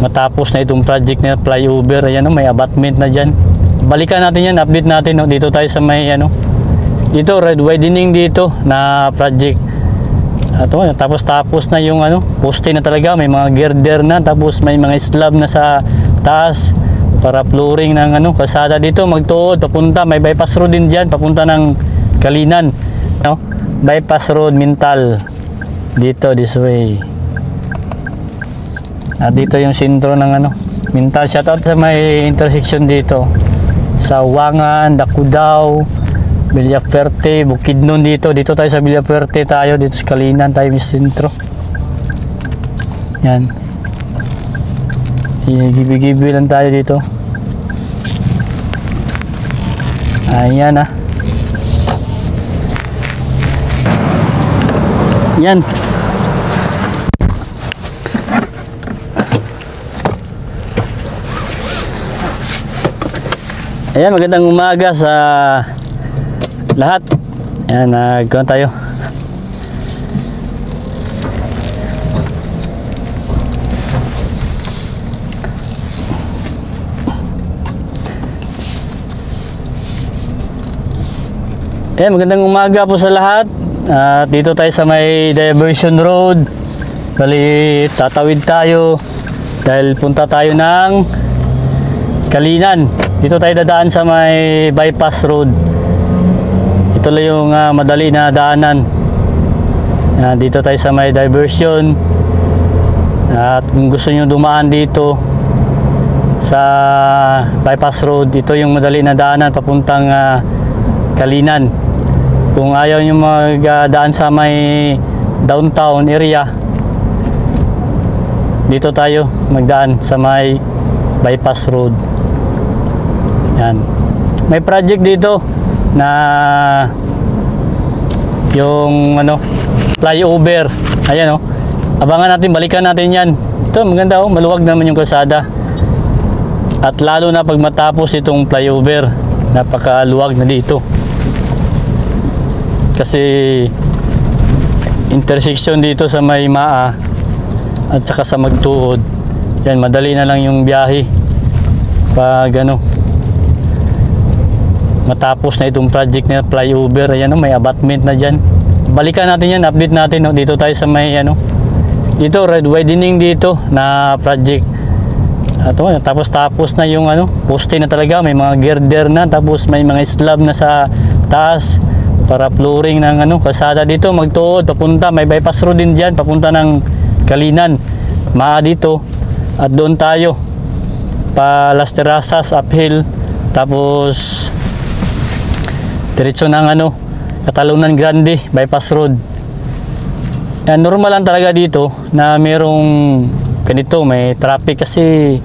matapos na itong project na flyover. Ayan, may abutment na dyan. Balikan natin yan, update natin. Dito tayo sa may dito red widening dito na project. Tapos na yung poste na talaga, may mga girder na, tapos may mga slab na sa taas para flooring ng kalsada dito. Magtuod papunta, may bypass road din diyan papunta ng Kalinan, bypass road Mintal dito, this way. Dito yung sentro ng Mintal. Shoutout sa may intersection dito sa Wangan, Dakudao, Villaferte, Bukidnon dito. Dito tayo sa Villaferte tayo, dito sa Kalinan tayo may sentro. Yan. Gibi-gibi lang tayo dito. Ayan Yan. Ayan, magandang umaga sa lahat. Ayan, nagkaroon tayo. Ayan, magandang umaga po sa lahat. Dito tayo sa may diversion road. Bali, tatawid tayo dahil punta tayo ng Kalinan. Dito tayo dadaan sa may bypass road. Ito lang yung madali na daanan. Dito tayo sa may diversion. At kung gusto nyo dumaan dito sa bypass road, ito yung madali na daanan papuntang Kalinan. Kung ayaw nyo magdaan sa may downtown area, dito tayo magdaan sa may bypass road. Yan. May project dito na yung flyover. Ayan abangan natin, balikan natin yan. Ito maganda maluwag naman yung kalsada. At lalo na pag matapos itong flyover, napakaluwag na dito. Kasi intersection dito sa may Maa at saka sa Magtuod. Yan, madali na lang yung biyahe pag matapos na itong project na flyover. Ayan, may abutment na dyan. Balikan natin yan, update natin. Dito tayo sa may dito red widening dito na project. Tapos na yung poste na talaga, may mga girder na, tapos may mga slab na sa taas para flooring ng kalsada dito. Magtuod papunta, may bypass road din diyan papunta ng Kalinan, Maa dito. At doon tayo pa Las Terrazas uphill, tapos diretso ng Catalunan Grande bypass road. Normal lang talaga dito na merong ganito, may traffic kasi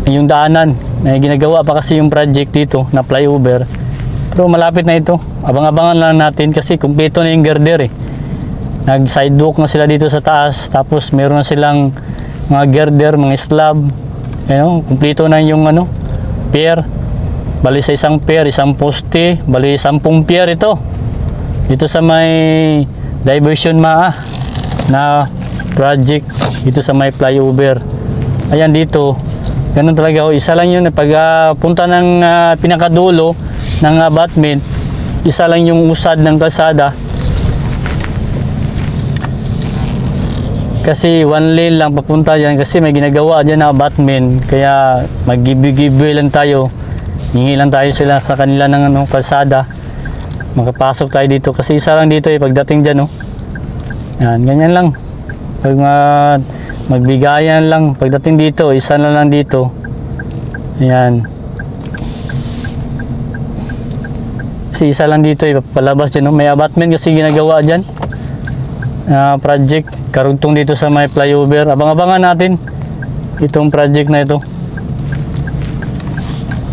yung daanan may ginagawa pa kasi yung project dito na flyover. Pero malapit na ito. Abang-abangan lang natin kasi kumpleto na yung girder Nag sidewalk na sila dito sa taas. Tapos meron na silang mga girder, mga slab. Kumpleto na yung pier. Bali sa isang pier, isang poste. Bali 10 pier ito. Dito sa may diversion Maa na project. Dito sa may flyover. Ayan dito. Ganun talaga. Isa lang yun. Pag punta ng pinakadulo ng abutment, isa lang yung usad ng kalsada. Kasi one lane lang papunta dyan kasi may ginagawa dyan na abutment. Kaya mag-give-give lang tayo. Hingi lang tayo sila sa kanila ng kalsada. Makapasok tayo dito kasi isa lang dito pagdating dyan Yan, ganyan lang. Pag magbigayan lang pagdating dito, isa na lang dito. Ayan. Kasi isa lang dito palabas dyan may abutment kasi ginagawa dyan project karugtong dito sa may flyover. Abang-abangan natin itong project na ito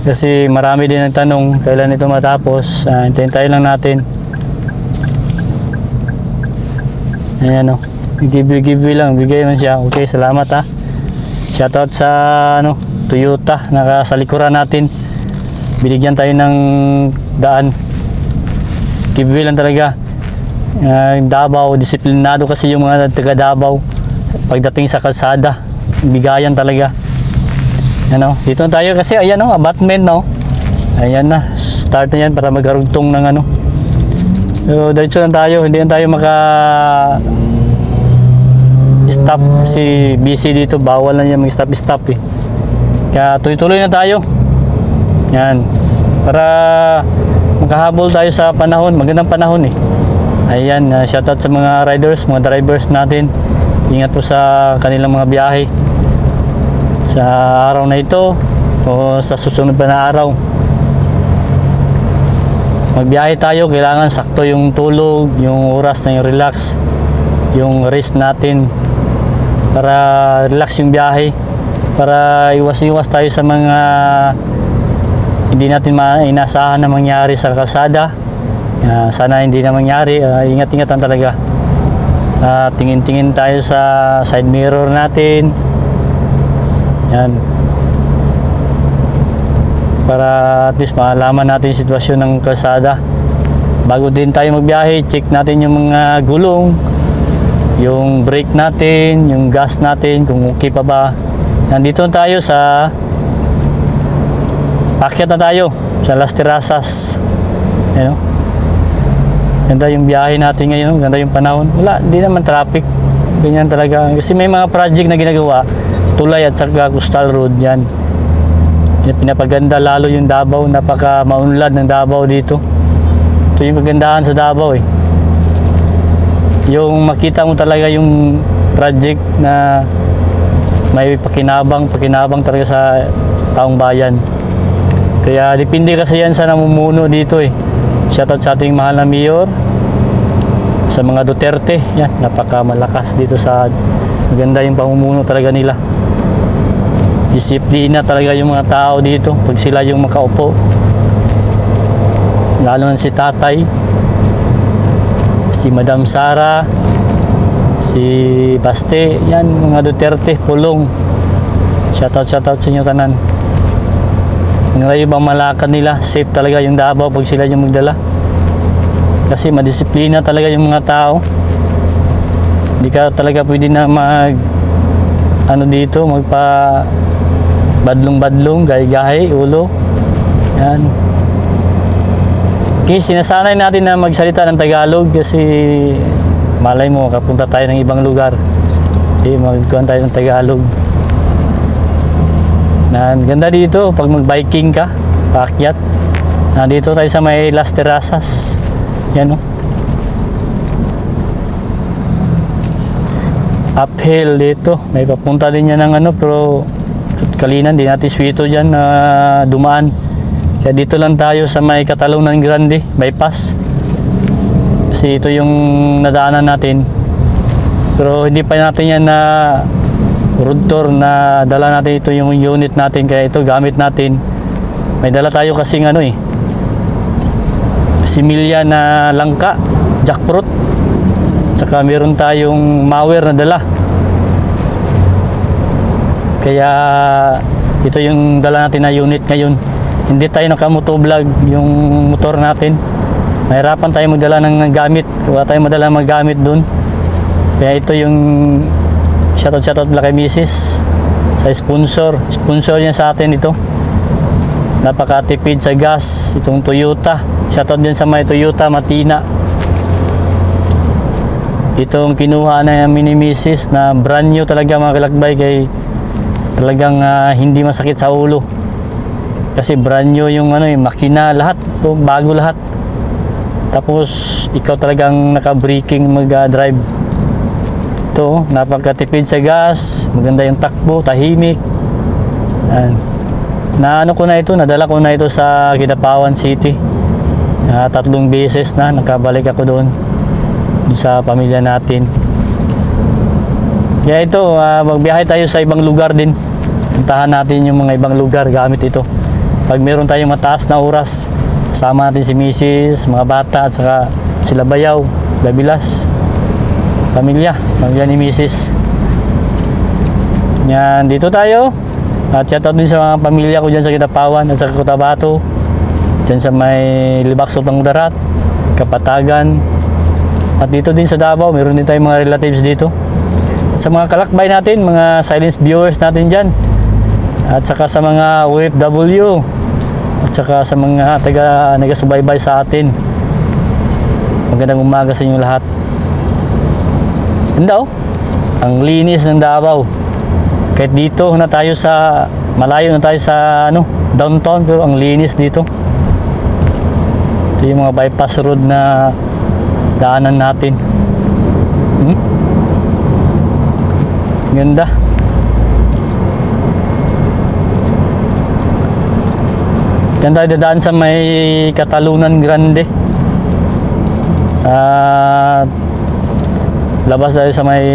kasi marami din ang tanong kailan ito matapos. Hintayin tayo lang natin. Ayan give lang, bigay man siya. Okay, salamat shoutout sa Toyota sa likuran natin, binigyan tayo ng daan. Give lang talaga. Davao, disiplinado kasi yung mga taga Davao pagdating sa kalsada. bigayan talaga. Ano, dito na tayo kasi ayan oh, abutment no. Ayan na, start na yan para magkarugtong ng ano. So, diretso lang tayo, hindi na tayo stop kasi busy dito, bawal na yan mag-stop eh. Kaya tuloy-tuloy na tayo. Yan, para makahabol tayo sa panahon, magandang panahon eh. Ayan, shoutout sa mga riders, mga drivers natin. Ingat po sa kanilang mga biyahe sa araw na ito o sa susunod pa na araw. Magbiyahe tayo, kailangan sakto yung tulog, yung oras na yung relax, yung rest natin para relax yung biyahe, para iwas-iwas tayo sa mga hindi natin inasahan na mangyari sa kalsada. Sana hindi na mangyari. Ingat-ingatan talaga. Tingin-tingin tayo sa side mirror natin. Yan, para at least malaman natin yung sitwasyon ng kalsada. Bago din tayo magbiyahe, check natin yung mga gulong, yung brake natin, yung gas natin, kung okay pa ba. Nandito tayo sa pakyat na tayo sa Las Terrazas. Ayan, ganda yung biyahe natin ngayon, ganda yung panahon. Wala, hindi naman traffic. Ganyan talaga. Kasi may mga project na ginagawa, tulay at saka coastal road yan. Pinapaganda lalo yung Davao, napaka maunlad ng Davao dito. Ito yung kagandahan sa Davao eh. Yung makita mo talaga yung project na may pakinabang talaga sa taong bayan. Kaya depende kasi yan sa namumuno dito eh. Shoutout sa ating mahal na mayor, sa mga Duterte. Yan, napaka malakas dito sa maganda yung pamumuno talaga nila. Disiplina talaga yung mga tao dito pag sila yung makaupo, lalo na si tatay, si Madam Sara, si Baste, yan mga Duterte, Pulong. Shoutout sa inyo tanan. Ngayon bang malakan nila, safe talaga yung Davao pag sila yung magdala, kasi madisiplina talaga yung mga tao. Hindi ka talaga pwede na dito magpa badlong, gahi-gahi, ulo. Yan. Okay, sinasanay natin na magsalita ng Tagalog kasi malay mo, kapunta tayo ng ibang lugar. Okay, magkuhan tayo ng Tagalog. Ganda dito, pag mag-biking ka, paakyat. Nandito tayo sa may Las Terrazas. Yan o. Uphill dito. May papunta din yan ng pero kalinan, di natin swito dyan na dumaan. Kaya dito lang tayo sa may Catalonan Grande bypass, kasi ito yung nadaanan natin. Pero hindi pa natin yan na road tour na dala natin. Ito yung unit natin, kaya ito gamit natin. May dala tayo kasing similya na langka, jackfruit, tsaka meron tayong mower na dala. Kaya ito yung dala natin na unit ngayon. Hindi tayo nakamotovlog yung motor natin. Mahirapan tayo magdala ng gamit. Wala tayong madala ng gamit dun. Kaya ito yung shoutout lang kay Mrs. sa sponsor. Sponsor niya sa atin ito. Napakatipid sa gas. Itong Toyota. Shoutout din sa may Toyota Matina. Itong kinuha na mini Mrs. na brand new talaga mga kalakbay, kay talagang hindi masakit sa ulo. Kasi brand new yung makina, lahat. Bago lahat. Tapos ikaw talagang naka-braking mag-drive. Ito, napakatipid sa gas, maganda yung takbo, tahimik. Nadala ko na ito sa Kidapawan City. 3 beses na nakabalik ako doon sa pamilya natin. Kaya ito, magbiyahe tayo sa ibang lugar din. Puntahan natin yung mga ibang lugar gamit ito. Pag meron tayong mataas na oras, sama natin si Mrs., mga bata, at saka sila Bayaw, sila Bilas, pamilya ni Mrs. Yan, dito tayo. At shoutout din sa mga pamilya ko dyan sa Kidapawan at sa Cotabato, dyan sa may Libaksot ng Darat, Kapatagan, at dito din sa Davao, meron din tayong mga relatives dito. At sa mga kalakbay natin, mga silent viewers natin dyan, at saka sa mga OFW, at saka sa mga nagasubaybay sa atin, magandang umaga sa inyo lahat. Ganda oh, ang linis ng Davao. Kahit dito na tayo sa, malayo na tayo sa downtown, pero ang linis dito. Ito yung mga bypass road na daanan natin. Ganda. Diyan tayo dadaan sa may Katalunan Grande. Labas tayo sa may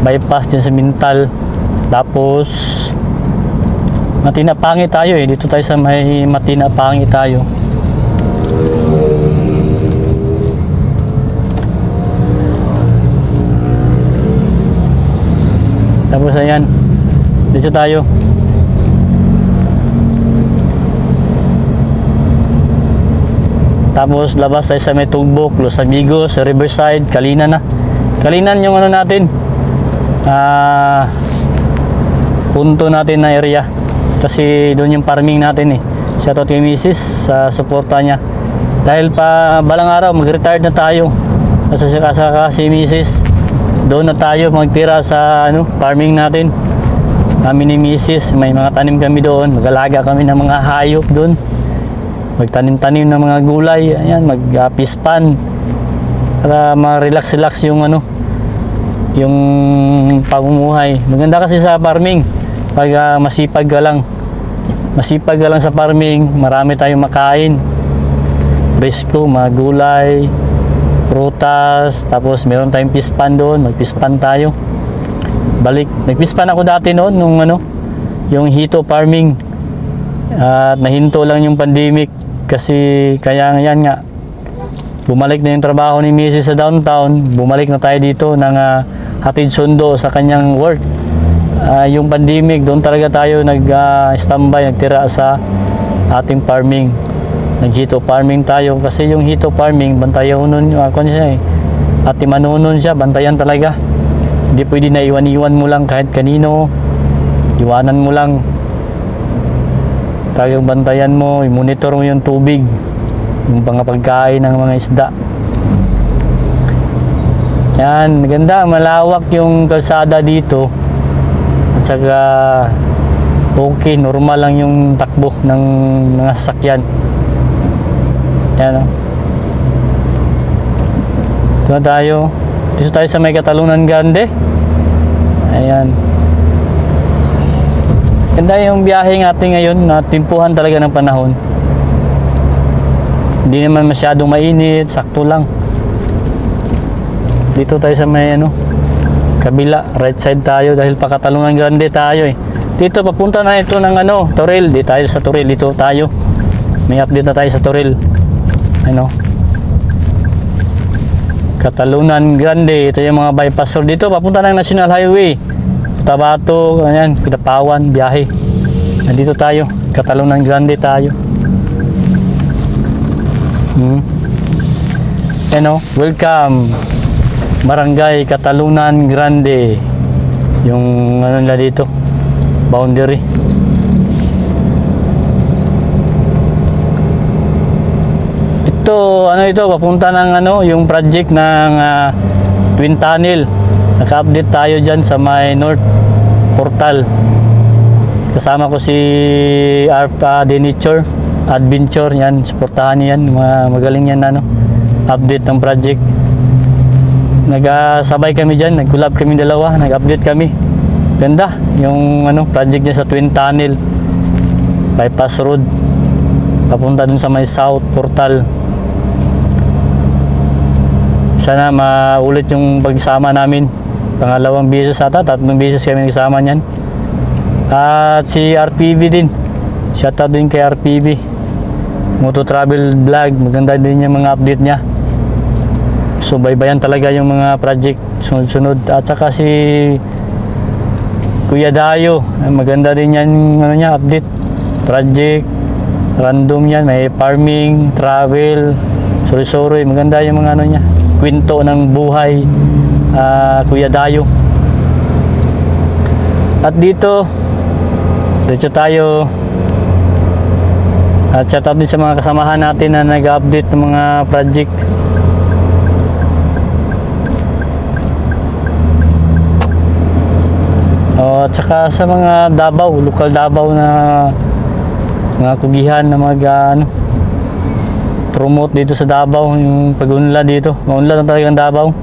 bypass dyan sa Mintal. Tapos Matinapangi tayo eh. Dito tayo sa may Matinapangi tayo. Tapos ayan, dito tayo. Tapos labas tayo sa may Tugbok, Los Amigos, Riverside, Kalinan na. Kalinan yung natin, punto natin na area. Kasi doon yung farming natin eh. Shoutout kay Mrs. sa suporta niya. Dahil pa balang araw mag-retired na tayo. Kasi Mrs. Doon na tayo magtira sa farming natin. Kami ni Mrs. May mga tanim kami doon. Mag-alaga kami ng mga hayop doon. Magtanim-tanim ng mga gulay. Ayan, mag-pispan. Para ma-relax-relax yung yung pamumuhay. Maganda kasi sa farming. Pag masipag ka lang. Masipag ka lang sa farming. Marami tayong makain. Presko, mga gulay, prutas, tapos meron tayong pispan doon, magpispan tayo. Balik, nagpispan ako dati noon nung yung hito farming. At nahinto lang yung pandemic kasi kaya yan nga bumalik na yung trabaho ni Mrs. sa downtown, bumalik na tayo dito ng hatid sundo sa kanyang work. Yung pandemic, doon talaga tayo nag-standby, nagtira sa ating farming. Nag-hito farming tayo kasi yung hito farming bantayan nun siya eh. At manunon siya, bantayan talaga. Hindi pwede na iwan-iwan mo lang kahit kanino. Iwanan mo lang. Talagang bantayan mo, i-monitor mo yung tubig, yung mga pagkain ng mga isda. Yan, ganda, malawak yung kalsada dito. At saka okay, normal lang yung takbo ng mga sasakyan. Yan o. Dito tayo. Dito tayo sa may Katalunan Grande. Ayan. Ganda yung biyahe natin ngayon. Natimpuhan talaga ng panahon. Hindi naman masyadong mainit. Sakto lang. Dito tayo sa may kabila. Right side tayo dahil pa Katalunan Grande tayo eh. Dito papunta na ito ng Toril. Dito tayo sa Toril. Dito tayo. May update na tayo sa Toril. Katalunan Grande, ito yung mga bypass road dito papunta ng National Highway, Tabato, ayan, Pinapawan, biyahe. Nandito tayo, Katalunan Grande tayo. Welcome Barangay Katalunan Grande. Yung nila dito, boundary. Ito, papunta ng yung project ng Twin Tunnel. Naka-update tayo dyan sa may North Portal. Kasama ko si Nature Adventure, yan, suportahan niyo yan, magaling yan update ng project. Nagsabay kami dyan, nag-collab kami dalawa, nag-update kami. Ganda, yung project niya sa Twin Tunnel. Bypass road. Papunta dun sa may South Portal. Sana maulit yung pagsama namin. Pangalawang beses ata, 3 beses kami nagsama niyan. At si RPV din. Shoutout din kay RPV. Moto Travel Vlog. Maganda din yung mga update niya. So baybayan talaga yung mga project sunod-sunod. At saka si Kuya Dayo. Maganda din yan niya, update. Project. Random yan. May farming, travel, suri-suri. Maganda yung mga niya. Kwento ng buhay, Kuya Dayo. At dito tayo. At shout out din sa mga kasamahan natin na nag-update ng mga project. At saka sa mga Davao, lokal Davao na mga kugihan na promote dito sa Davao, yung pag-unlad dito. Maunlad na talagang Davao.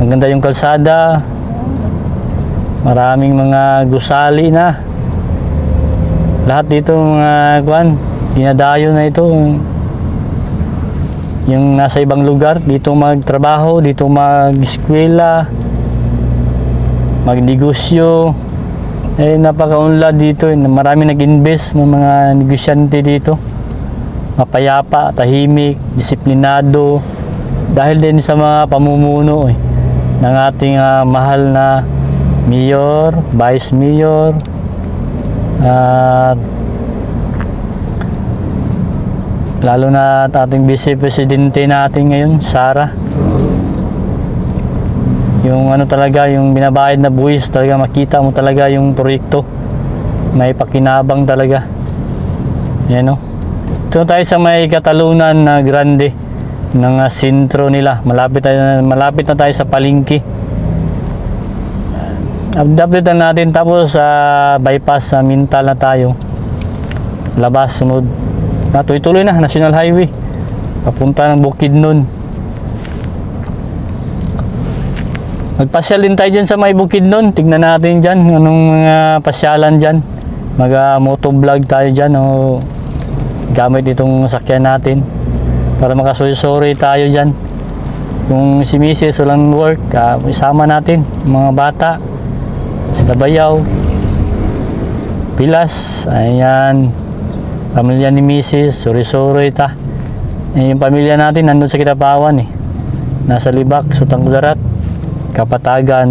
Maganda yung kalsada. Maraming mga gusali na. Lahat dito mga dinadayo na ito. Yung nasa ibang lugar, dito magtrabaho, dito mag-eskwela, magnegosyo. Napakaunlad dito. Marami nag-invest ng mga negosyante dito. Mapayapa, tahimik, disiplinado. Dahil din sa mga pamumuno ng ating mahal na mayor, vice mayor, at lalo na ating vice presidente natin ngayon, Sara. Yung talaga, yung binabayad na buwis talaga, makita mo talaga yung proyekto. May pakinabang talaga. Yan Ito tayo sa may Katalunan na grande ng sentro nila. Malapit na tayo sa palengke. Update na natin, tapos bypass sa Mintal na tayo. Labas, sunod. Tuloy-tuloy na, National Highway. Papunta ng Bukidnon. Magpasyal din tayo dyan sa may Bukidnon. Tignan natin dyan, anong mga pasyalan dyan. Mag-motovlog tayo dyan o gamit itong sakyan natin. Para makasuy-sorry tayo dyan. Kung si Mrs. walang work, isama natin, mga bata. Sila Bayaw, Pilas, ayan, pamilya ni Mrs. Suri-suri ta. Yung pamilya natin nandun sa Kitapawan nasa Libak, Sutang Kudarat, Kapatagan,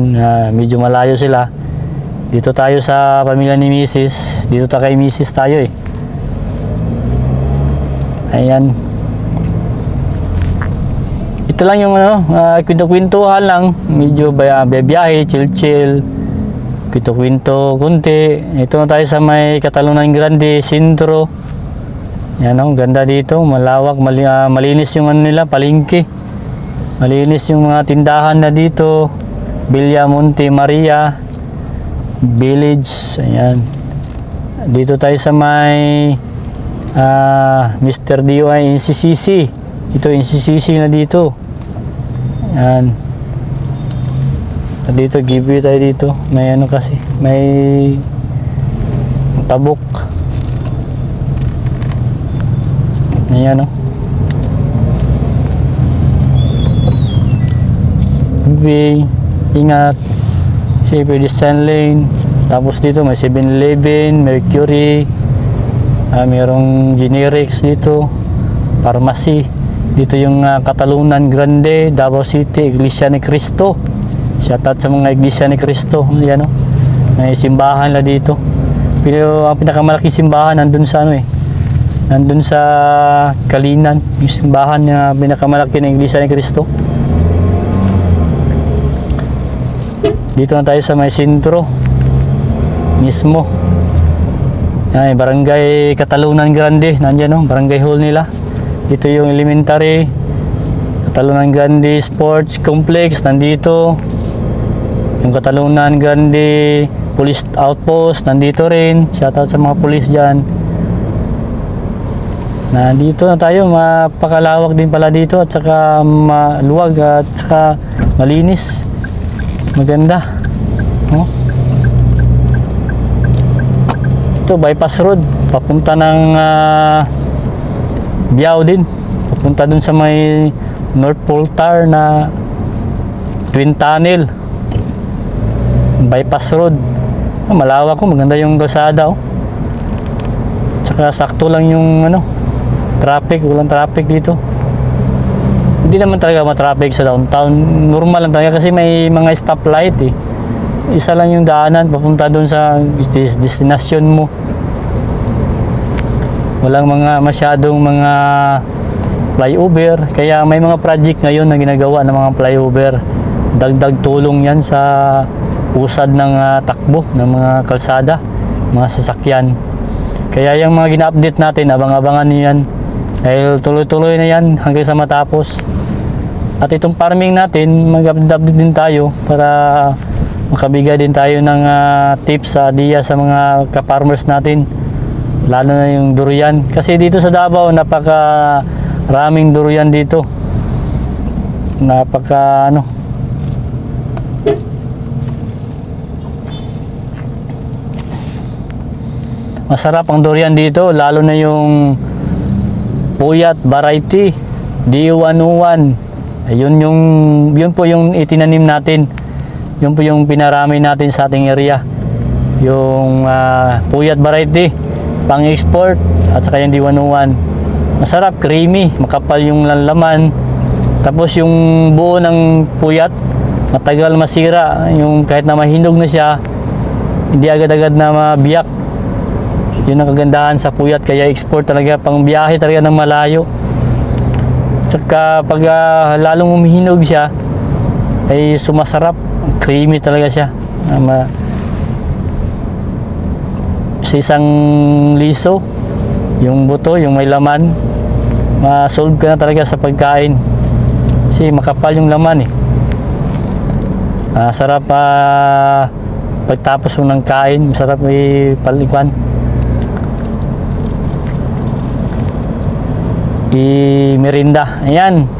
medyo malayo sila. Dito tayo sa pamilya ni Mrs. Dito kay Mrs. tayo ayan. Ito lang yung kwento-kwentuhan lang, medyo biyahe, chill, kwento-kwento kunti. Ito na tayo sa may Katalunan Grande Sentro. Yan ganda dito, malawak, malinis yung nila, palengke. Malinis yung mga tindahan na dito. Villa Monte Maria Village. Ayan. Dito tayo sa may Mr. DIY NCCC. Ito NCCC na dito. Ayan. Dito, give tayo dito. May kasi, may tabok. Ayan ingat. Safe distance lane. Tapos dito may 7-Eleven, Mercury. Mayroong generics dito. Pharmacy. Dito yung Katalunan Grande, Davao City, Iglesia ni Cristo. Shoutout sa mga Iglesia ni Cristo. Yan may simbahan na dito. Pero ang pinakamalaking simbahan nandun sa nandun sa Kalinan, yung simbahan na pinakamalaki ng Iglesia ni Cristo. Dito na tayo sa may sentro mismo. Ay, Barangay Katalunan Grande, nandiyan barangay hall nila. Ito yung elementary, Katalunan Grande Sports Complex, nandito. Yung Katalunan Grande Police Outpost, nandito rin. Shoutout sa mga police dyan. Nandito na tayo, mapakalawak din pala dito at saka maluwag at saka malinis. Maganda. Ito, bypass road. Papunta ng Biao din. Papunta dun sa may North Poltar na Twin Tunnel. Bypass road. Malawak maganda yung kalsada Tsaka sakto lang yung traffic, walang traffic dito. Hindi naman talaga ma-traffic sa downtown. Normal lang talaga kasi may mga stoplight Isa lang yung daanan papunta doon sa destination mo. Walang masyadong mga flyover. Kaya may mga project ngayon na ginagawa ng mga flyover dagdag tulong yan sa usad ng takbo ng mga kalsada, mga sasakyan. Kaya yung mga gina-update natin, abang-abangan nyo yan. Dahil tuloy-tuloy na yan hanggang sa matapos. At itong farming natin, mag-update din tayo para makabigay din tayo ng tips sa idea sa mga ka-farmers natin. Lalo na yung durian. Kasi dito sa Davao, raming durian dito. Masarap ang durian dito, lalo na yung puyat variety D101. Yun po yung itinanim natin. Yun po yung pinarami natin sa ating area. Yung puyat variety pang-export at saka yung D101. Masarap, creamy, makapal yung laman. Tapos yung buo ng puyat, matagal masira. Yung kahit na mahinog na siya, hindi agad-agad na mabiyak. Yun ang kagandahan sa puyat, kaya export talaga, pang biyahe talaga ng malayo. Tsaka pag lalong humihinog siya, ay sumasarap, creamy talaga siya. Sa isang liso, yung buto, yung may laman, ma-solve ka na talaga sa pagkain. Kasi makapal yung laman eh. Sarap pagtapos mo ng kain, masarap ipalikuan. I-merinda. Ayan.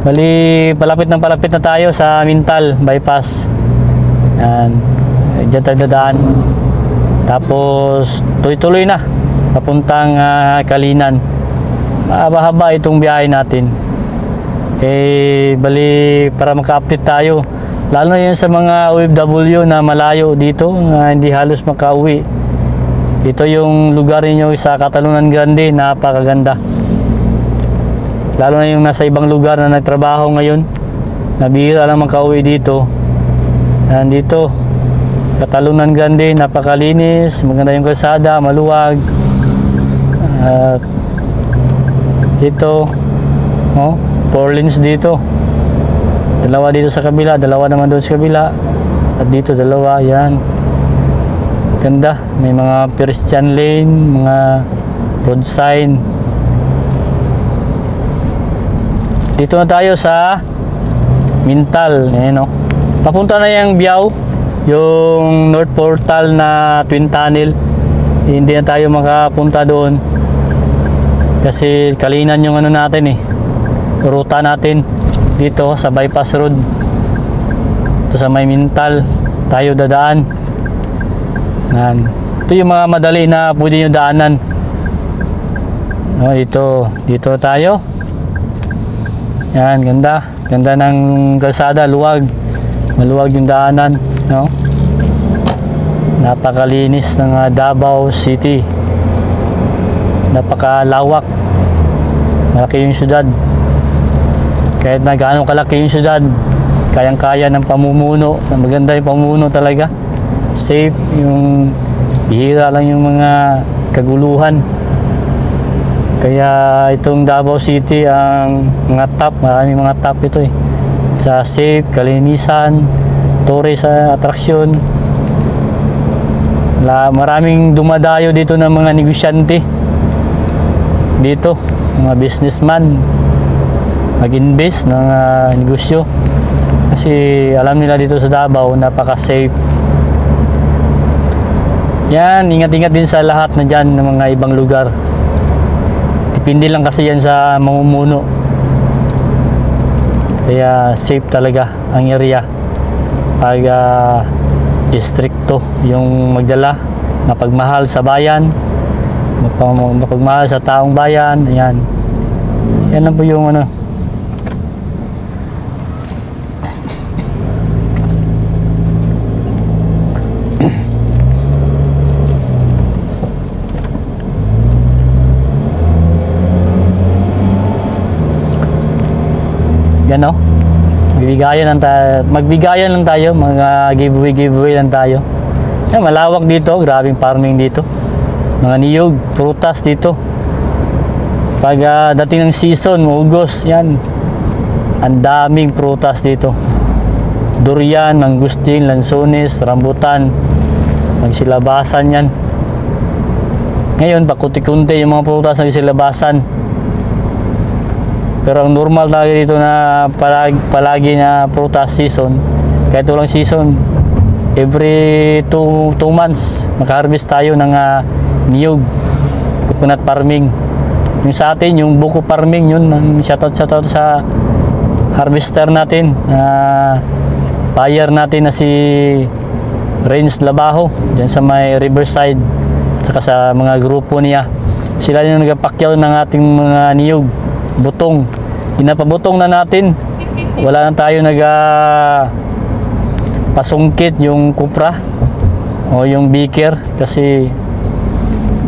Bali, palapit na tayo sa Mintal bypass. Ayan. Diyan tayo dadaan. Tapos, tuloy-tuloy na. Papuntang Kalinan. Mahaba-haba itong biyahe natin. Bali, para maka-update tayo. Lalo na yun sa mga OFW na malayo dito, na hindi halos makauwi. Ito yung lugar niyo sa Catalunan Grande, napakaganda. Lalo na yung nasa ibang lugar na nagtrabaho ngayon, nabihira lang makauwi dito. Nandito, Catalunan Grande, napakalinis, maganda yung kalsada, maluwag. Ito, 4 lanes dito. Dalawa dito sa kabila, dalawa naman doon sa kabila. At dito dalawa, yan. Ganda, may mga pedestrian lane, mga road sign. Dito na tayo sa Mintal. Ayan, papunta na yung Biao, yung North Portal na Twin Tunnel. Hindi na tayo makapunta doon kasi Kalinan yung natin ruta natin dito sa bypass road. Ito sa may Mintal tayo dadaan. Yan. Ito yung mga madali na pwede nyo daanan. Dito tayo. Yan, ganda. Ganda ng kalsada, luwag. Maluwag yung daanan, Napakalinis ng Davao City. Napakalawak. Malaki yung syudad. Kahit na gaano kalaki yung syudad, kayang-kaya ng pamumuno. Maganda yung pamumuno talaga. Safe, yung bihira lang yung mga kaguluhan. Kaya itong Davao City, ang mga top, maraming mga top ito sa safe, kalinisan, tourist attraction. Maraming dumadayo dito ng mga negosyante dito, mga businessman mag-invest ng negosyo kasi alam nila dito sa Davao napaka-safe. Yan, ingat-ingat din sa lahat na dyan ng mga ibang lugar. Depende lang kasi yan sa mamumuno. Kaya safe talaga ang area. Pag stricto yung magdala, mapagmahal sa bayan, mapagmahal sa taong bayan. Ayan. Yan lang po yung yan magbigayan lang tayo, mga giveaway lang tayo. Yan, malawak dito, grabing farming dito. Mga niyog, prutas dito. Pag dating ng season, August, yan. Ang daming prutas dito. durian, mangustin, lansones, rambutan, magsilabasan yan. Ngayon pakunti-kunti yung mga prutas na silabasan, pero ang normal talaga dito na palagi na prutas season, kahit walang season, every 2 months maka-harvest tayo ng niyog, coconut farming. Yung sa atin, yung buko farming, yun, shoutout sa harvester natin, buyer natin na si Renz Labajo, dyan sa may Riverside, at saka sa mga grupo niya. Sila yung nagpakyaw ng ating mga niyog, butong. Pinapabutong na natin, wala na tayo pasungkit yung kupra o yung beaker, kasi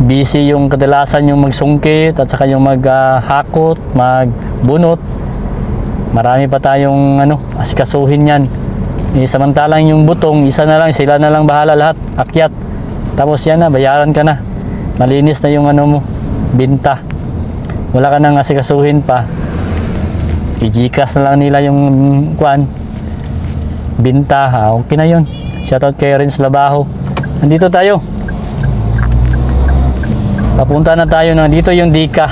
busy yung kadalasan yung magsungkit at saka yung maghakot, magbunot. Marami pa tayong asikasuhin yan. Samantalang yung butong, isa na lang, sila na lang bahala lahat, akyat. Tapos yan na, bayaran ka na. Malinis na yung mo, binta. Wala ka nang asikasuhin pa. I-Gcash na lang nila yung binta. Okay na yun. Shoutout kay Renz Labajo. Nandito tayo. Papunta na tayo dito yung Dika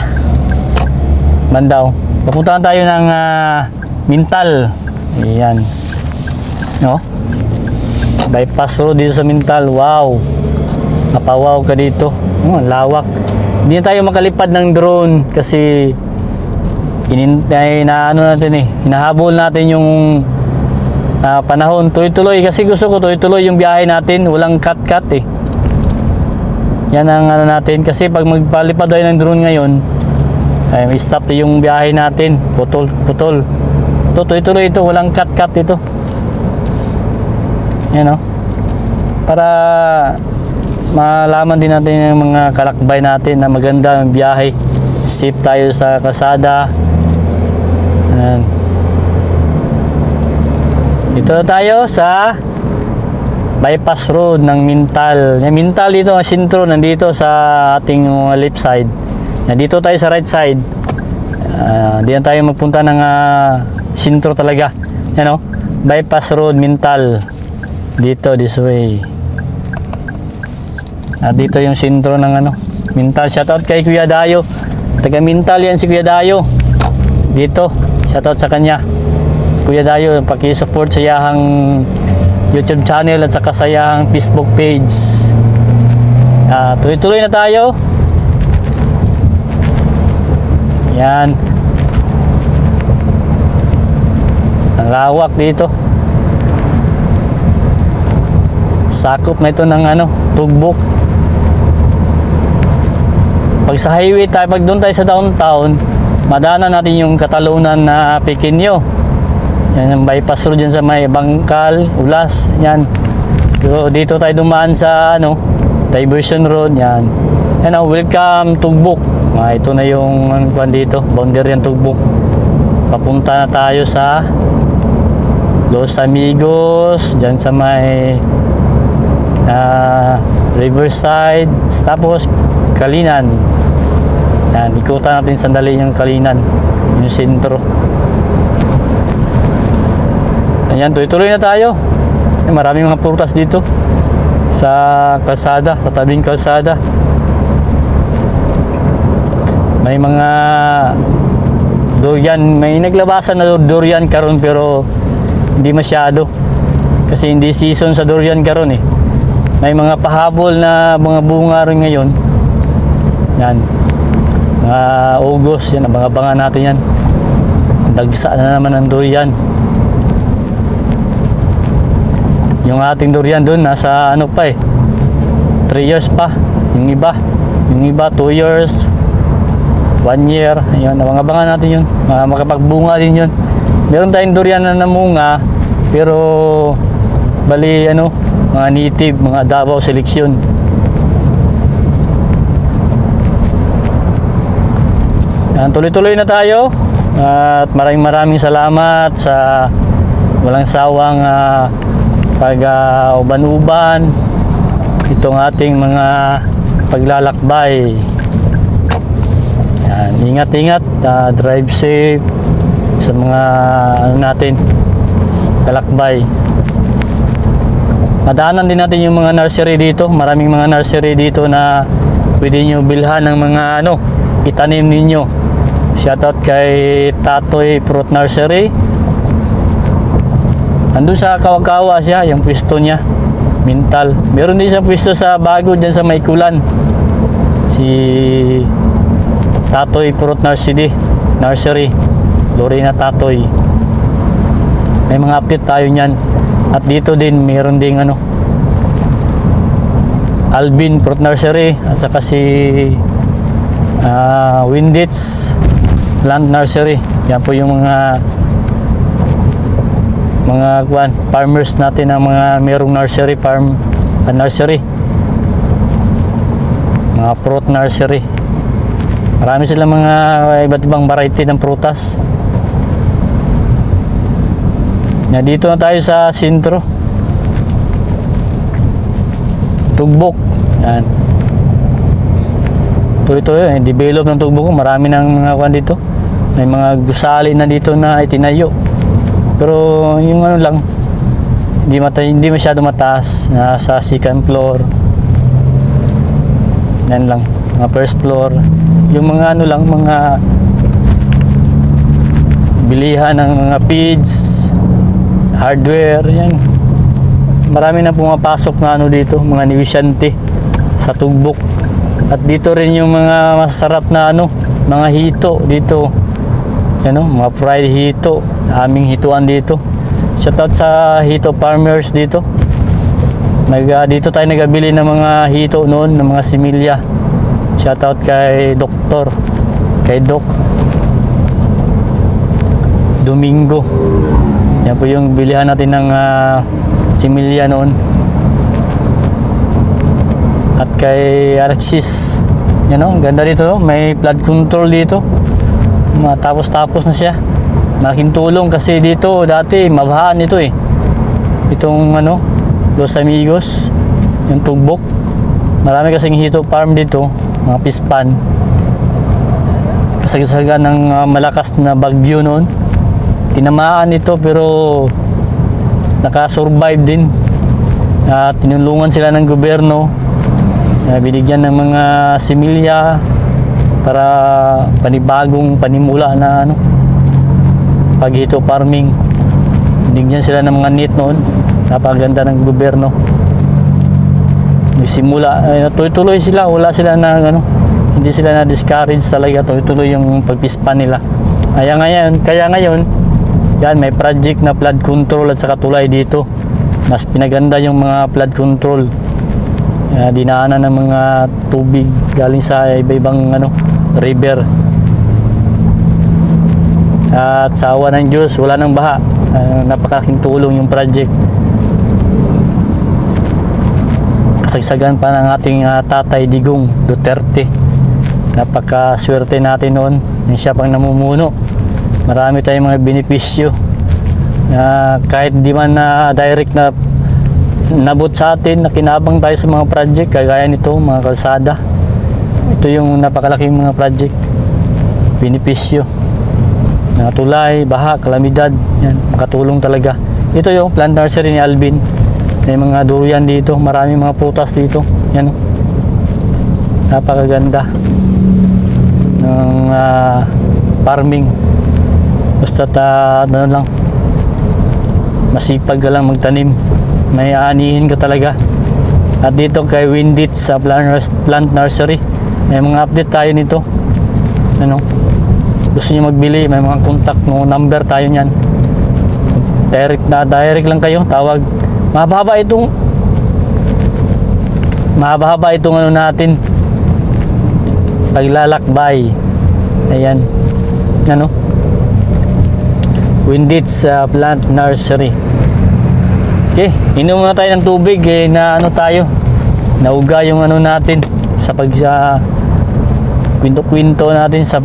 Bandaw. Papunta na tayo ng Mintal. Ayan. No? Bypass road dito sa Mintal. Wow. Napawaw ka dito. Lawak. Hindi na tayo makalipad ng drone kasi hinahabol natin yung panahon. Tuloy-tuloy kasi gusto ko tuloy-tuloy yung biyahe natin. Walang cut-cut eh. Yan ang natin. Kasi pag magpalipad tayo ng drone ngayon, may stop yung biyahe natin. Putol. Tuloy-tuloy ito. Walang cut-cut ito. Yan o. Para malaman din natin yung mga kalakbay natin na maganda ang biyahe. Safe tayo sa kalsada. Ayan. Dito na tayo sa bypass road ng Mintal. Yung Mintal dito, ang sentro nandito sa ating left side. Dito tayo sa right side. Di na tayo magpunta ng sentro talaga. Yan o. Bypass road Mintal. Dito, this way. Dito yung sentro ng Mintal. Shoutout kay Kuya Dayo. Taga Mintal yan si Kuya Dayo. Dito. Shoutout sa kanya. Kuya Dayo, paki-support sa yahang YouTube channel at saka sa yahang Facebook page. Tuloy-tuloy na tayo. Yan. Ang lawak dito. Sakop na ito ng tugbok. Pag sa highway tayo, pag doon tayo sa downtown, madaanan natin yung Katalunan na Pequeño. Yan yung bypass road dyan sa may Bangkal, Ulas. Yan. So, dito tayo dumaan sa diversion road. Yan. Yan welcome Tugbok. Ito na yung dito, boundary ng Tugbok. Papunta na tayo sa Los Amigos, dyan sa may Riverside, tapos Kalinan. Yan, ikutan natin sandali yung Kalinan, yung sentro. Ayan, tuloy-tuloy na tayo. Maraming mga prutas dito sa kalsada, sa tabing kalsada. May mga durian, may naglabasan na durian karon pero hindi masyado. Kasi hindi season sa durian karon eh. May mga pahabol na mga bunga rin ngayon. Yan. Mga August, yan, abang-abangan natin yan. Dagsa na naman ang durian. Yung ating durian doon, nasa pa eh. 3 years pa. Yung iba 2 years. 1 year. Ayun, abang-abangan natin yun. Makapagbunga din yun. Meron tayong durian na namunga, pero bali mga native, mga Davao selection. Tuloy-tuloy na tayo at maraming salamat sa walang sawang pag-uban-uban itong ating mga paglalakbay. Ingat-ingat, drive safe sa mga natin kalakbay. Madaanan din natin yung mga nursery dito. Maraming mga nursery dito na pwede nyo bilhan ng mga itanim ninyo. Shoutout kay Tatoy Fruit Nursery. Andun sa Kawakawa siya, yung pwesto niya. Mintal. Meron din siyang pwesto sa Bago dyan sa Maykulan. Si Tatoy Fruit Nursery. Lorena Tatoy. May mga update tayo niyan. At dito din meron ding Alvin Fruit Nursery at saka si Windits Plant Nursery. Yan po yung mga farmers natin na mga merong nursery nursery. Mga fruit nursery. Marami silang mga iba't ibang variety ng prutas. Na dito na tayo sa sentro. Tugbok. Yan. Ito develop ng tugbok. Marami ng mga kuwan dito. May mga gusali na dito na itinayo. Pero yung lang, hindi masyado mataas. Nasa second floor. Yan lang. Mga first floor. Yung mga mga bilihan ng mga feeds, hardware, yan. Marami na pumapasok na dito, mga negosyante sa tugbok. At dito rin yung mga masarap na mga hito dito. Yan mga fried hito, aming hituan dito. Shoutout sa hito farmers dito. Dito tayo nagabili ng mga hito noon, ng mga similya. Shoutout kay Doc Domingo. Yan po yung bilihan natin ng similya noon. At kay Alexis. Yan ganda dito. May flood control dito. Matapos-tapos na siya. Malaking tulong kasi dito dati mabahaan ito Itong Los Amigos, yung tugbok. Marami kasing hito farm dito, mga pispan. Kasagsagan ng malakas na bagyo noon. Tinamaan ito pero nakasurvive din. At tinulungan sila ng gobyerno. Binigyan ng mga similya para panibagong panimula na paghito farming. Binigyan sila ng mga net noon. Napaganda ng gobyerno. Nagsimula, tuloy sila, wala sila na hindi sila na discourage talaga, tuloy yung pagpispan nila. Kaya ngayon yan, may project na flood control at saka tulay dito. Mas pinaganda yung mga flood control. Dinaanan ng mga tubig galing sa iba-ibang river. At sa awa ng Diyos, wala nang baha. Napakaking tulong yung project. Kasagsagan pa ng ating Tatay Digong Duterte. Napakaswerte natin noon. Siya pang namumuno. Marami tayong mga benepisyo. Kahit di man na direct na nabot sa atin, nakinabang tayo sa mga project kagaya nito, mga kalsada. Ito yung napakalaking mga project. Benepisyo. Mga tulay, baha, kalamidad. Yan, makatulong talaga. Ito yung plant nursery ni Alvin. May mga durian dito, maraming mga prutas dito. Yan. Napakaganda ng farming. Basta lang, masipag ka lang magtanim, may aanihin ka talaga. At dito kay Windits sa Plant Nursery, may mga update tayo nito. Gusto niyo magbili, may mga contact number tayo niyan. Direct lang kayo, tawag. Mahaba itong natin, paglalakbay. Ayan, Windits Plant Nursery. Okay, inom muna tayo ng tubig na tayo. Nauga yung natin sa kwento natin sa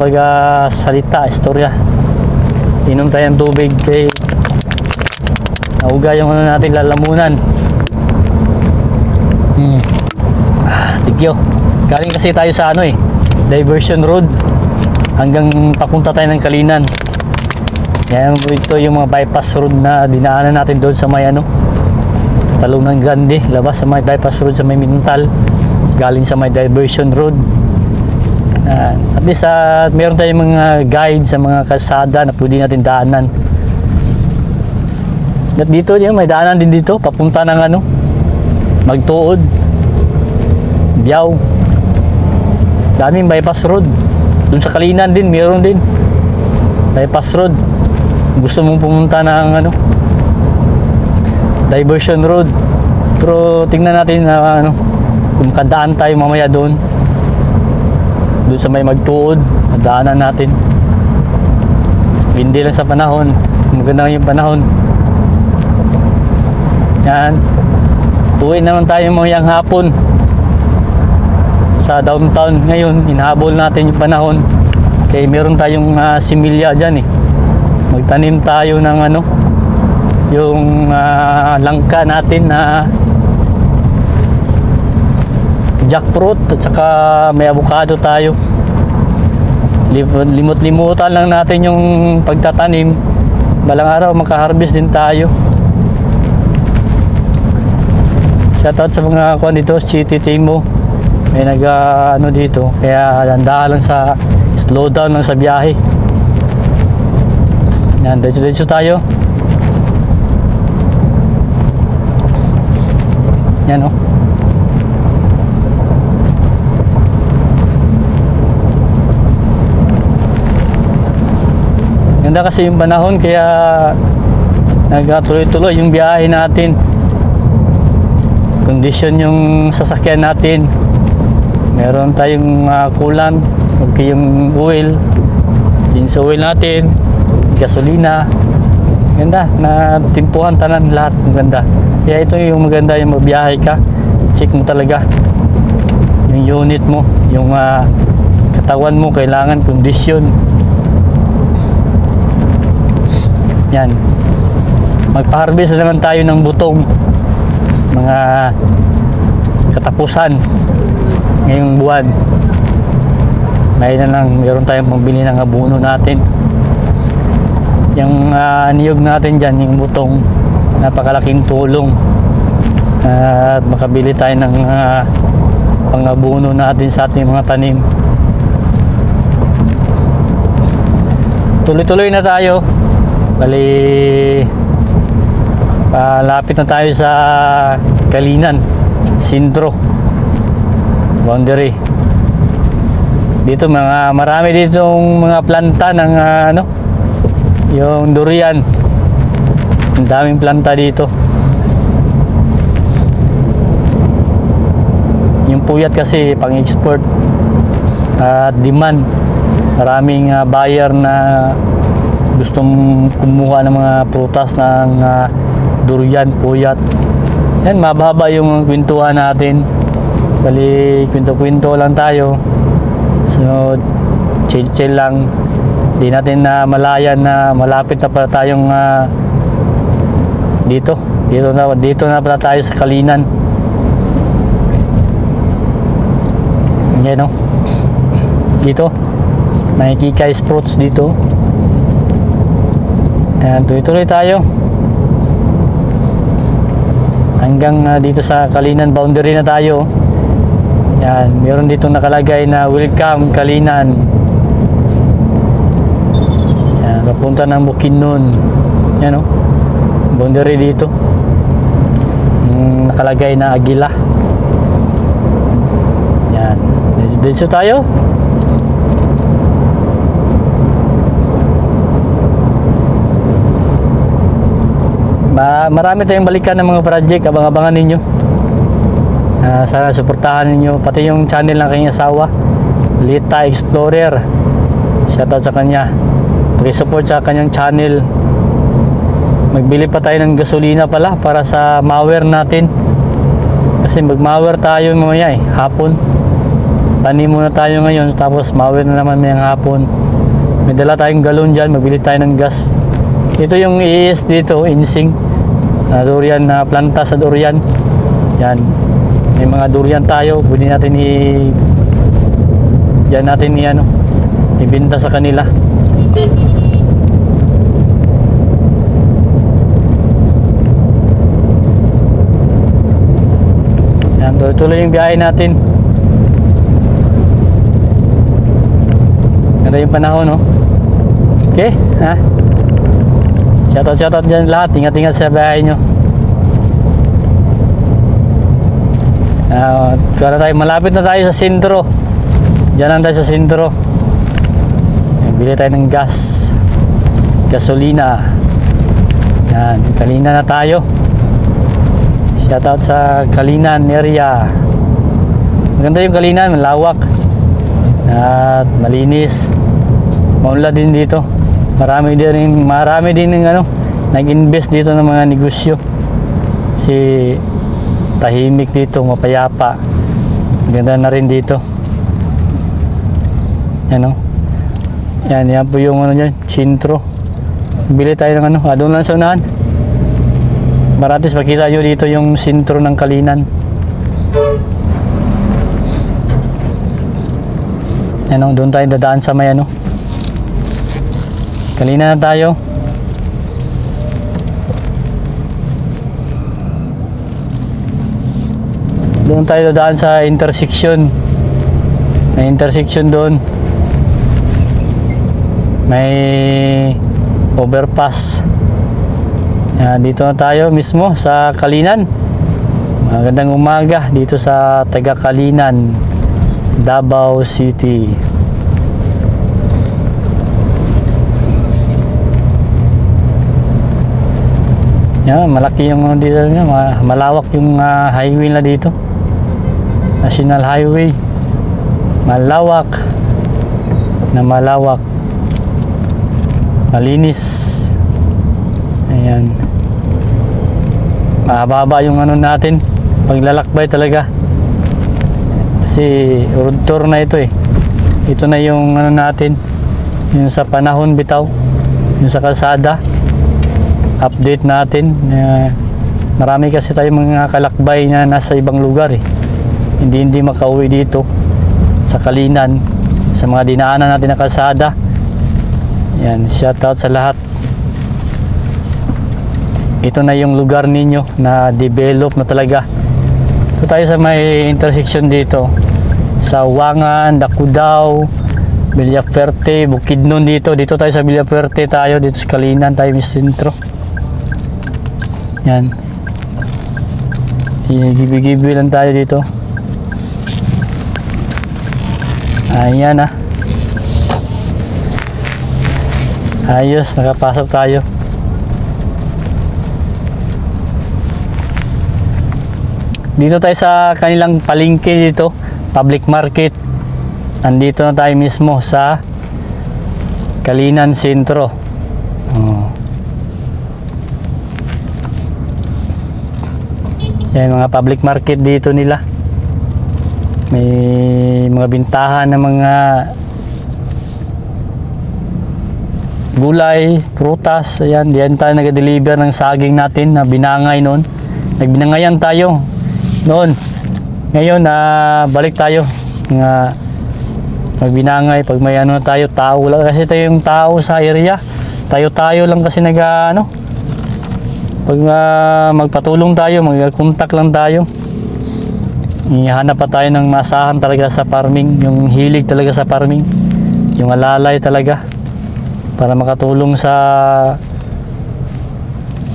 salita, istorya. Inom tayo ng tubig nauga yung natin, lalamunan. Tigyo. Galing kasi tayo sa diversion road hanggang papunta tayo ng Kalinan. Yan ito yung mga bypass road na dinaanan natin doon sa may Talunan Grande, labas sa may bypass road sa may Mintal, galing sa may diversion road. At least meron tayong mga guide sa mga kalsada na pwede natin daanan. At dito yun, may daanan din dito papunta ng ano, Magtuod, Biao. Daming bypass road. Doon sa Kalinan din, meron din bypass road. Gusto mong pumunta ng ano, diversion road. Pero tingnan natin na ano, kung kadaan tayo mamaya doon sa may Magtuod, daanan natin. Hindi lang sa panahon, maganda yung panahon. Yan, uwi naman tayo mamayang hapon sa downtown. Ngayon hinahabol natin yung panahon kaya meron tayong similya dyan eh. Magtanim tayo ng ano, yung langka natin na jackfruit, at saka may avocado tayo. Limot-limutan lang natin yung pagtatanim, balang araw makaharvest din tayo. Shoutout sa mga kuwan dito, City Timo, may ano dito, kaya dandahan lang sa, slow down lang sa biyahe. Yan, diretso tayo. Yan o. Ganda kasi yung panahon kaya nagtuloy-tuloy yung biyahe natin. Kondisyon yung sasakyan natin. Meron tayong coolant, okay yung oil, change oil natin, gasolina. Ganda, na timpuhan tanan lahat, maganda. Kaya ito yung maganda yung mabiyahe ka. Check mo talaga yung unit mo, yung katawan mo, kailangan kondisyon. Yan. Magpa-harvest naman tayo ng butong, mga katapusan ngayong buwan. Ngayon na lang meron tayong pambili ng abono natin. Yung niyog natin dyan, yung butong, napakalaking tulong at makabili tayo ng pangabono natin sa ating mga tanim. Tuloy-tuloy na tayo. Bali, lapit na tayo sa Kalinan Sintro boundary. Dito marami ditong mga planta ng ano, yung durian. Ang daming planta dito. Yung puyat kasi pang-export at demand. Maraming buyer na gustong kumuha ng mga prutas ng durian, puyat. Yan, mababa yung kwentuhan natin. Bali, kwento-kwento lang tayo. So, chill-chill lang. Di natin na malayan na malapit na pala tayong dito na pala tayo sa Kalinan. Yan o. Dito. May kikay fruits dito. Ayan, tuloy-tuloy tayo hanggang dito sa Kalinan boundary na tayo. Yan, meron dito nakalagay na welcome Kalinan. Yan, papunta ng Bukidnon. Yan o, boundary dito. Nakalagay na Agila. Yan, dito tayo. Marami tayong balikan ng mga project, abang-abangan ninyo. Sana suportahan ninyo pati yung channel ng kanyang asawa, Lita Explorer. Shoutout sa kanya, paki-support sa kanyang channel. Magbili pa tayo ng gasolina pala para sa mower natin, kasi mag-mower tayo mamaya hapon. Tanim muna tayo ngayon, tapos mower na naman mayang hapon. May dala tayong galon dyan, magbili tayo ng gas. Ito yung iis dito, insing durian na planta sa durian. Yan, may mga durian tayo, pwede natin dyan natin ibenta sa kanila. Yan, tuloy-tuloy yung biyahe natin. Ganda yung panahon, no? Okay, ha? Shoutout dyan lahat. Ingat-ingat sa biyahe nyo. Malapit na tayo sa sentro. Diyan lang tayo sa sentro. Bili tayo ng gas, gasolina. Yan, Kalinan na tayo. Shoutout sa Kalinan area. Maganda yung Kalinan, malawak at malinis. Maunlad din dito. Marami din ng nag-invest dito ng mga negosyo. Kasi tahimik dito, mapayapa. Ganda na rin dito. Yan, yan po yung dyan, sentro. Bili tayo ng doon lang sa unahan. Maratis makita nyo dito yung sentro ng Kalinan. Yan, doon tayo dadaan sa may Kalinan na tayo. Doon tayo dadaan sa intersection. May intersection doon. May overpass. Yan, dito na tayo mismo sa Kalinan. Magandang umaga dito sa taga Kalinan, Davao City. Yan, malaki yung dito niya, malawak yung highway na dito. National Highway. Malawak. Malinis. Ayan. Mahaba yung natin. Paglalakbay talaga. Kasi road tour na ito eh. Ito na yung natin. Yung sa panahon bitaw. Yung sa kalsada. Update natin. Marami kasi tayong mga kalakbay na nasa ibang lugar eh. Hindi makauwi dito sa Kalinan, sa mga dinaanan natin na kalsada. Yan, shoutout sa lahat. Ito na yung lugar ninyo na develop na talaga. Ito tayo sa may intersection dito sa Wangan, Dakudao, Villafuerte, Bukidnon dito. Dito tayo sa Villafuerte tayo, dito sa Kalinan tayo may sentro. Yan. Gibi-gibi lang tayo dito. Ayan ayos, nakapasok tayo. Dito tayo sa kanilang palengke dito, public market. Andito na tayo mismo sa Kalinan Sentro. Yan mga public market dito nila. May mga bintahan ng mga gulay, prutas. Ayan, diyan tayo nag-deliver ng saging natin na binangay noon. Nagbinangayan tayo noon. Ngayon, balik tayo. Magbinangay pag may tayo, tao lang. Kasi tayo yung tao sa area. Tayo lang kasi pag magpatulong tayo, mag-contact lang tayo. Ihanap pa tayo ng masahan talaga sa farming, yung hilig talaga sa farming, yung alalay talaga para makatulong sa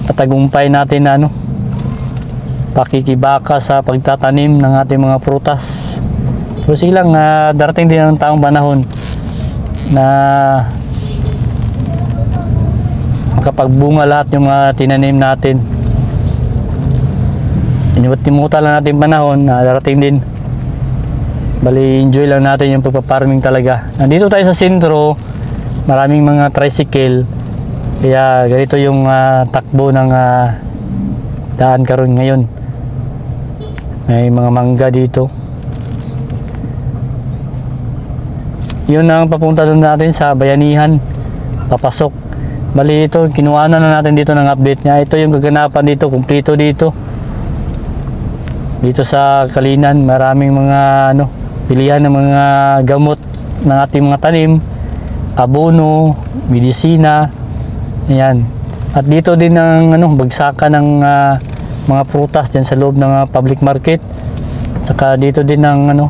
patagumpay natin pakikibaka sa pagtatanim ng ating mga prutas. So silang darating din ang taong panahon na makapagbunga lahat yung mga tinanim natin. Timuta lang natin panahon na darating din. Bali, enjoy lang natin yung pagpa-farming talaga. Nandito tayo sa sentro, maraming mga tricycle. Kaya ganito yung takbo ng daan karon ngayon. May mga mangga dito. Yun ang papunta doon natin sa Bayanihan. Papasok. Bali ito, kinuha na natin dito ng update niya. Ito yung kaganapan dito, kumpleto dito. Dito sa Kalinan, maraming mga pilihan ng mga gamot ng ating mga tanim, abono, medisina. Ayan. At dito din ang bagsakan ng mga prutas diyan sa loob ng public market. Saka dito din ng ano,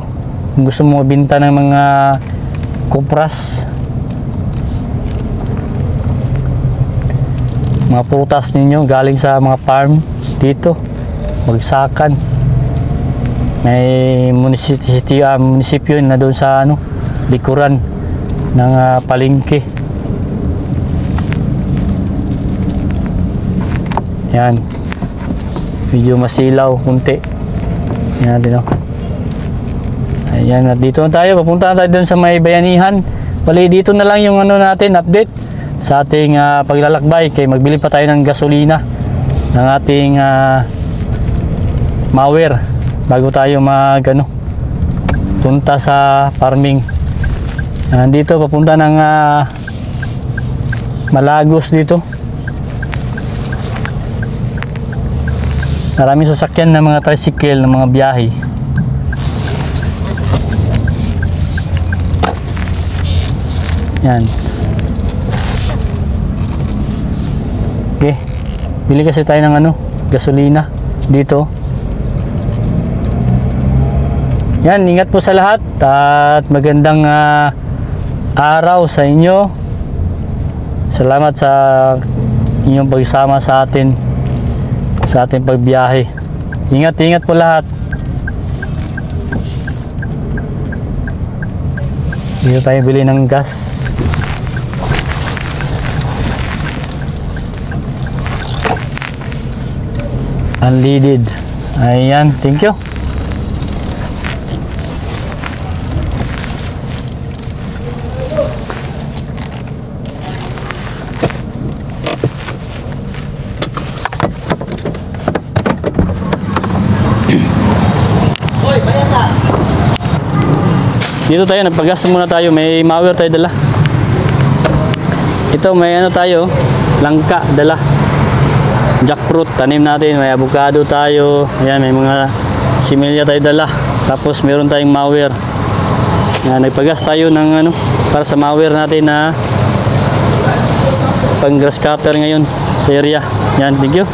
kung gusto mo binta ng mga kupras, mga putas ninyo galing sa mga farm dito, Bagsakan. May munisipyo na doon sa ano, likuran ng palengke. Yan, medyo masilaw kunti. Yan din, oh. Ayan, at dito na tayo, papunta na tayo doon sa may bayanihan. Bali, dito na lang yung ano natin, update sa ating paglalakbay, kay magbili pa tayo ng gasolina ng ating mower bago tayo punta sa farming. Dito papunta ng Malagos dito. Maraming sasakyan ng mga tricycle, ng mga biyahe. Yan. Okay. Bili kasi tayo ng gasolina dito. Yan, ingat po sa lahat at magandang araw sa inyo. Salamat sa inyong pagsama sa atin sa ating pagbiyahe. Ingat po lahat. Dito tayo bili ng gas. Unleaded. Ayan, thank you. Dito tayo, nagpagas muna tayo. May mower tayo dala. Ito, may tayo, langka dala. Jackfruit, tanim natin. May avocado tayo. Ayan, may mga similya tayo dala. Tapos meron tayong mower. Nagpagas tayo ng para sa mower natin na pang grass cutter ngayon sa area. Yan, thank you.